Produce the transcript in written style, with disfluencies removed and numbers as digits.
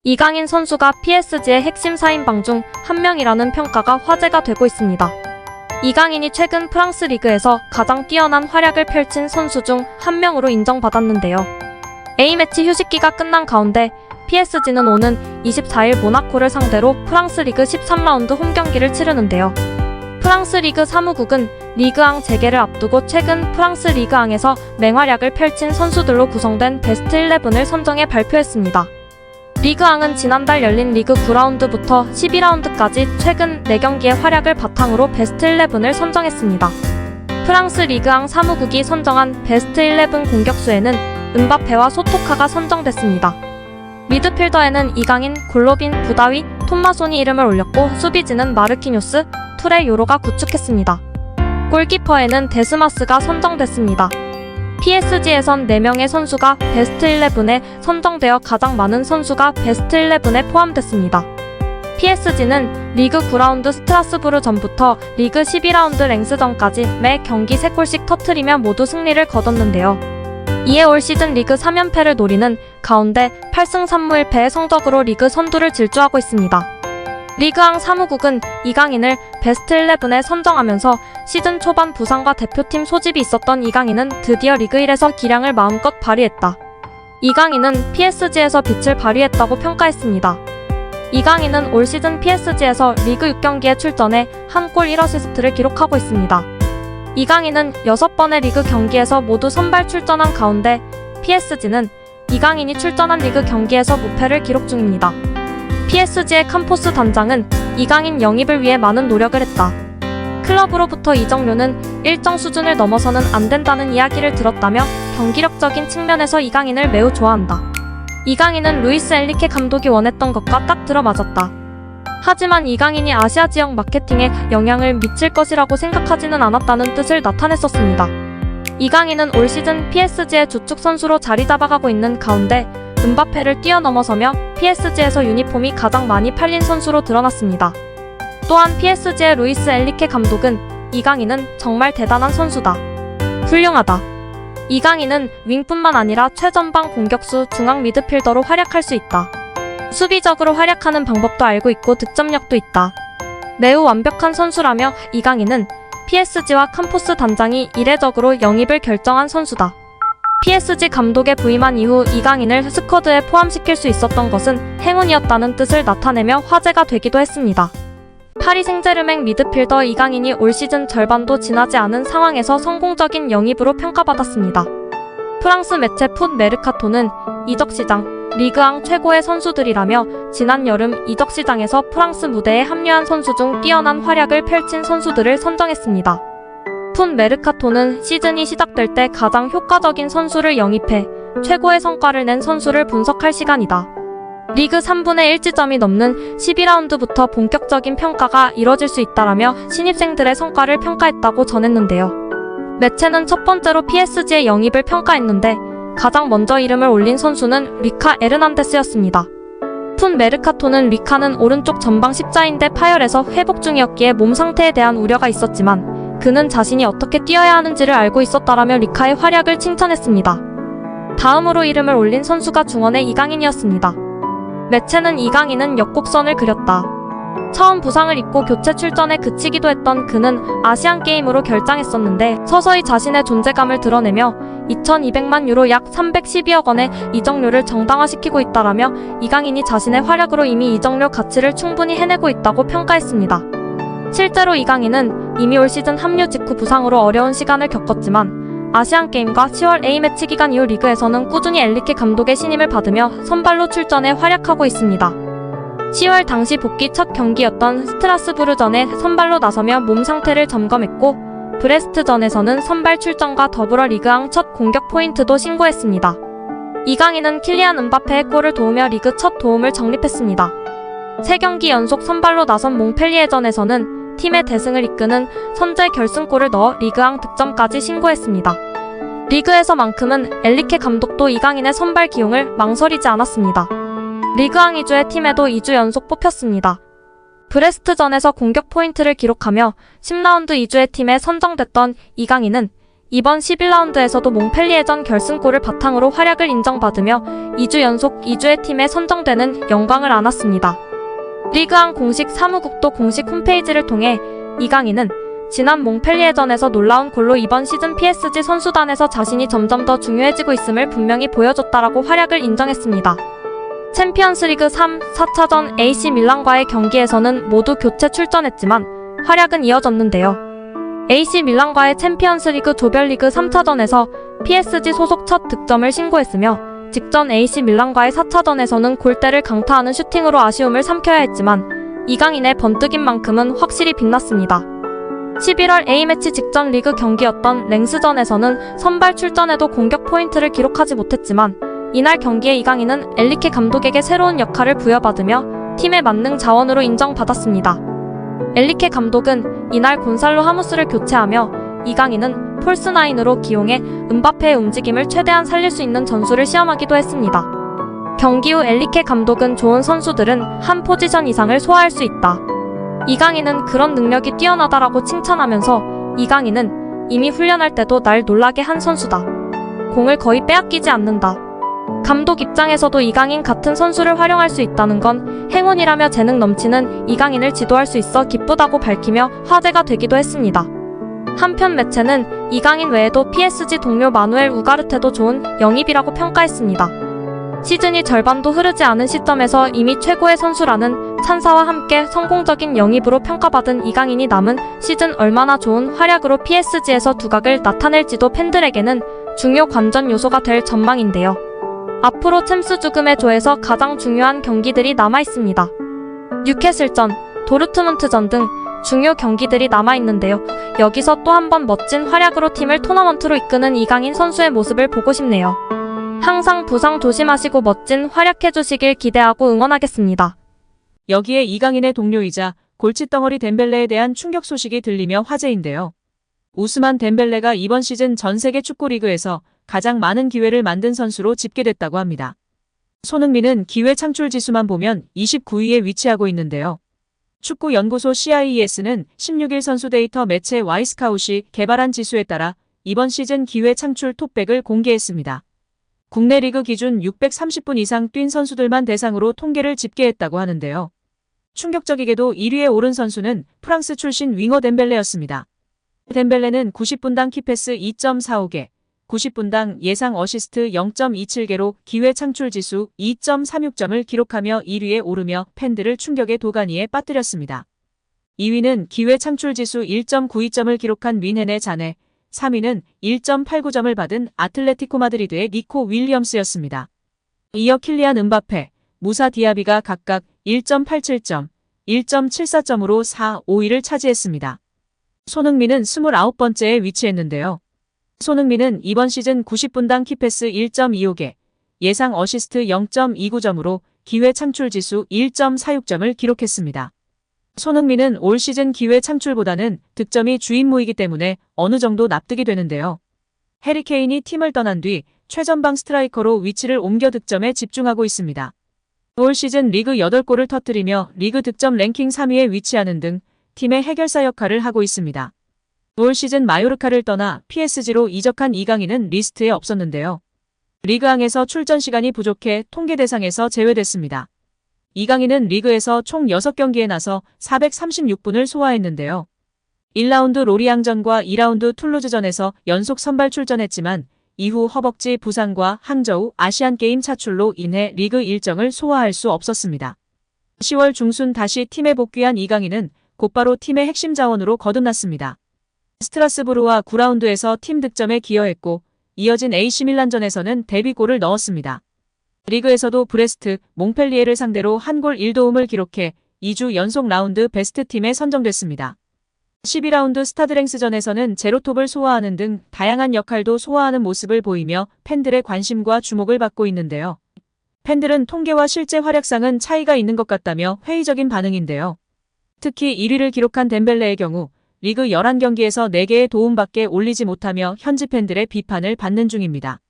이강인 선수가 PSG의 핵심 4인방 중 한 명이라는 평가가 화제가 되고 있습니다. 이강인이 최근 프랑스 리그에서 가장 뛰어난 활약을 펼친 선수 중 한 명으로 인정받았는데요. A매치 휴식기가 끝난 가운데 PSG는 오는 24일 모나코를 상대로 프랑스 리그 13라운드 홈경기를 치르는데요. 프랑스 리그 사무국은 리그앙 재개를 앞두고 최근 프랑스 리그앙에서 맹활약을 펼친 선수들로 구성된 베스트 11을 선정해 발표했습니다. 리그앙은 지난달 열린 리그 9라운드부터 12라운드까지 최근 4경기의 활약을 바탕으로 베스트 11을 선정했습니다. 프랑스 리그앙 사무국이 선정한 베스트 11 공격수에는 은바페와 소토카가 선정됐습니다. 미드필더에는 이강인, 골로빈, 부다위, 톰마손이 이름을 올렸고 수비진은 마르키뇨스, 투레 요로가 구축했습니다. 골키퍼에는 데스마스가 선정됐습니다. PSG에선 4명의 선수가 베스트 11에 선정되어 가장 많은 선수가 베스트 11에 포함됐습니다. PSG는 리그 9라운드 스트라스부르전부터 리그 12라운드 랭스전까지 매 경기 3골씩 터뜨리며 모두 승리를 거뒀는데요. 이에 올 시즌 리그 3연패를 노리는 가운데 8승 3무 1패의 성적으로 리그 선두를 질주하고 있습니다. 리그앙 사무국은 이강인을 베스트 11에 선정하면서 시즌 초반 부상과 대표팀 소집이 있었던 이강인은 드디어 리그 1에서 기량을 마음껏 발휘했다. 이강인은 PSG에서 빛을 발휘했다고 평가했습니다. 이강인은 올 시즌 PSG에서 리그 6경기에 출전해 1골 1어시스트를 기록하고 있습니다. 이강인은 6번의 리그 경기에서 모두 선발 출전한 가운데 PSG는 이강인이 출전한 리그 경기에서 무패를 기록 중입니다. PSG의 캄포스 단장은 이강인 영입을 위해 많은 노력을 했다. 클럽으로부터 이적료는 일정 수준을 넘어서는 안 된다는 이야기를 들었다며 경기력적인 측면에서 이강인을 매우 좋아한다. 이강인은 루이스 엔리케 감독이 원했던 것과 딱 들어맞았다. 하지만 이강인이 아시아 지역 마케팅에 영향을 미칠 것이라고 생각하지는 않았다는 뜻을 나타냈었습니다. 이강인은 올 시즌 PSG의 주축 선수로 자리 잡아가고 있는 가운데 은바페를 뛰어넘어서며 PSG에서 유니폼이 가장 많이 팔린 선수로 드러났습니다. 또한 PSG의 루이스 엔리케 감독은 이강인은 정말 대단한 선수다. 훌륭하다. 이강인은 윙뿐만 아니라 최전방 공격수 중앙 미드필더로 활약할 수 있다. 수비적으로 활약하는 방법도 알고 있고 득점력도 있다. 매우 완벽한 선수라며 이강인은 PSG와 캄포스 단장이 이례적으로 영입을 결정한 선수다. PSG 감독에 부임한 이후 이강인을 스쿼드에 포함시킬 수 있었던 것은 행운이었다는 뜻을 나타내며 화제가 되기도 했습니다. 파리 생제르맹 미드필더 이강인이 올 시즌 절반도 지나지 않은 상황에서 성공적인 영입으로 평가받았습니다. 프랑스 매체 풋 메르카토는 이적시장, 리그앙 최고의 선수들이라며 지난 여름 이적시장에서 프랑스 무대에 합류한 선수 중 뛰어난 활약을 펼친 선수들을 선정했습니다. 풋 메르카토는 시즌이 시작될 때 가장 효과적인 선수를 영입해 최고의 성과를 낸 선수를 분석할 시간이다. 리그 3분의 1 지점이 넘는 12라운드부터 본격적인 평가가 이뤄질 수 있다라며 신입생들의 성과를 평가했다고 전했는데요. 매체는 첫 번째로 PSG의 영입을 평가했는데 가장 먼저 이름을 올린 선수는 리카 에르난데스였습니다. 풋 메르카토는 리카는 오른쪽 전방 십자인대 파열에서 회복 중이었기에 몸 상태에 대한 우려가 있었지만 그는 자신이 어떻게 뛰어야 하는지를 알고 있었다라며 리카의 활약을 칭찬했습니다. 다음으로 이름을 올린 선수가 중원의 이강인이었습니다. 매체는 이강인은 역곡선을 그렸다. 처음 부상을 입고 교체 출전에 그치기도 했던 그는 아시안게임으로 결장했었는데 서서히 자신의 존재감을 드러내며 2200만 유로 약 312억 원의 이적료를 정당화시키고 있다라며 이강인이 자신의 활약으로 이미 이적료 가치를 충분히 해내고 있다고 평가했습니다. 실제로 이강인은 이미 올 시즌 합류 직후 부상으로 어려운 시간을 겪었지만 아시안게임과 10월 A매치 기간 이후 리그에서는 꾸준히 엔리케 감독의 신임을 받으며 선발로 출전해 활약하고 있습니다. 10월 당시 복귀 첫 경기였던 스트라스부르전에 선발로 나서며 몸 상태를 점검했고 브레스트전에서는 선발 출전과 더불어 리그앙 첫 공격 포인트도 신고했습니다. 이강인은 킬리안 은바페의 골을 도우며 리그 첫 도움을 적립했습니다. 3경기 연속 선발로 나선 몽펠리에전에서는 팀의 대승을 이끄는 선제 결승골을 넣어 리그앙 득점까지 신고했습니다. 리그에서만큼은 엔리케 감독도 이강인의 선발 기용을 망설이지 않았습니다. 리그앙 2주의 팀에도 2주 연속 뽑혔습니다. 브레스트전에서 공격 포인트를 기록하며 10라운드 2주의 팀에 선정됐던 이강인은 이번 11라운드에서도 몽펠리에전 결승골을 바탕으로 활약을 인정받으며 2주 연속 2주의 팀에 선정되는 영광을 안았습니다. 리그왕 공식 사무국도 공식 홈페이지를 통해 이강인은 지난 몽펠리에전에서 놀라운 골로 이번 시즌 PSG 선수단에서 자신이 점점 더 중요해지고 있음을 분명히 보여줬다라고 활약을 인정했습니다. 챔피언스리그 3, 4차전 AC 밀란과의 경기에서는 모두 교체 출전했지만 활약은 이어졌는데요. AC 밀란과의 챔피언스리그 조별리그 3차전에서 PSG 소속 첫 득점을 신고했으며 직전 AC 밀란과의 4차전에서는 골대를 강타하는 슈팅으로 아쉬움을 삼켜야 했지만 이강인의 번뜩인 만큼은 확실히 빛났습니다. 11월 A매치 직전 리그 경기였던 랭스전에서는 선발 출전에도 공격 포인트를 기록하지 못했지만 이날 경기에 이강인은 엔리케 감독에게 새로운 역할을 부여받으며 팀의 만능 자원으로 인정받았습니다. 엔리케 감독은 이날 곤살로 하무스를 교체하며 이강인은 폴스9으로 기용해 음바페의 움직임을 최대한 살릴 수 있는 전술을 시험하기도 했습니다. 경기 후 엔리케 감독은 좋은 선수들은 한 포지션 이상을 소화할 수 있다. 이강인은 그런 능력이 뛰어나다라고 칭찬하면서 이강인은 이미 훈련할 때도 날 놀라게 한 선수다. 공을 거의 빼앗기지 않는다. 감독 입장에서도 이강인 같은 선수를 활용할 수 있다는 건 행운이라며 재능 넘치는 이강인을 지도할 수 있어 기쁘다고 밝히며 화제가 되기도 했습니다. 한편 매체는 이강인 외에도 PSG 동료 마누엘 우가르테도 좋은 영입이라고 평가했습니다. 시즌이 절반도 흐르지 않은 시점에서 이미 최고의 선수라는 찬사와 함께 성공적인 영입으로 평가받은 이강인이 남은 시즌 얼마나 좋은 활약으로 PSG에서 두각을 나타낼지도 팬들에게는 중요 관전 요소가 될 전망인데요. 앞으로 챔스 죽음의 조에서 가장 중요한 경기들이 남아있습니다. 뉴캐슬전, 도르트문트전 등 중요 경기들이 남아있는데요. 여기서 또 한 번 멋진 활약으로 팀을 토너먼트로 이끄는 이강인 선수의 모습을 보고 싶네요. 항상 부상 조심하시고 멋진 활약해주시길 기대하고 응원하겠습니다. 여기에 이강인의 동료이자 골칫덩어리 덴벨레에 대한 충격 소식이 들리며 화제인데요. 우스만 덴벨레가 이번 시즌 전 세계 축구 리그에서 가장 많은 기회를 만든 선수로 집계됐다고 합니다. 손흥민은 기회 창출 지수만 보면 29위에 위치하고 있는데요. 축구 연구소 CIES는 16일 선수 데이터 매체 와이스카웃이 개발한 지수에 따라 이번 시즌 기회 창출 톱100을 공개했습니다. 국내 리그 기준 630분 이상 뛴 선수들만 대상으로 통계를 집계했다고 하는데요. 충격적이게도 1위에 오른 선수는 프랑스 출신 윙어 덴벨레였습니다. 덴벨레는 90분당 키패스 2.45개, 90분당 예상 어시스트 0.27개로 기회 창출 지수 2.36점을 기록하며 1위에 오르며 팬들을 충격의 도가니에 빠뜨렸습니다. 2위는 기회 창출 지수 1.92점을 기록한 윈헨의 자네, 3위는 1.89점을 받은 아틀레티코 마드리드의 니코 윌리엄스였습니다. 이어 킬리안 음바페, 무사 디아비가 각각 1.87점, 1.74점으로 4, 5위를 차지했습니다. 손흥민은 29번째에 위치했는데요. 손흥민은 이번 시즌 90분당 키패스 1.25개, 예상 어시스트 0.29점으로 기회 창출 지수 1.46점을 기록했습니다. 손흥민은 올 시즌 기회 창출보다는 득점이 주임무이기 때문에 어느 정도 납득이 되는데요. 해리 케인이 팀을 떠난 뒤 최전방 스트라이커로 위치를 옮겨 득점에 집중하고 있습니다. 올 시즌 리그 8골을 터뜨리며 리그 득점 랭킹 3위에 위치하는 등 팀의 해결사 역할을 하고 있습니다. 올 시즌 마요르카를 떠나 PSG로 이적한 이강인은 리스트에 없었는데요. 리그왕에서 출전 시간이 부족해 통계 대상에서 제외됐습니다. 이강인은 리그에서 총 6경기에 나서 436분을 소화했는데요. 1라운드 로리앙전과 2라운드 툴루즈전에서 연속 선발 출전했지만 이후 허벅지 부상과 항저우 아시안게임 차출로 인해 리그 일정을 소화할 수 없었습니다. 10월 중순 다시 팀에 복귀한 이강인은 곧바로 팀의 핵심 자원으로 거듭났습니다. 스트라스부르와 9라운드에서 팀 득점에 기여했고 이어진 AC 밀란전에서는 데뷔골을 넣었습니다. 리그에서도 브레스트, 몽펠리에를 상대로 한 골 1도움을 기록해 2주 연속 라운드 베스트 팀에 선정됐습니다. 12라운드 스타드랭스전에서는 제로톱을 소화하는 등 다양한 역할도 소화하는 모습을 보이며 팬들의 관심과 주목을 받고 있는데요. 팬들은 통계와 실제 활약상은 차이가 있는 것 같다며 회의적인 반응인데요. 특히 1위를 기록한 덴벨레의 경우 리그 11경기에서 4개의 도움밖에 올리지 못하며 현지 팬들의 비판을 받는 중입니다.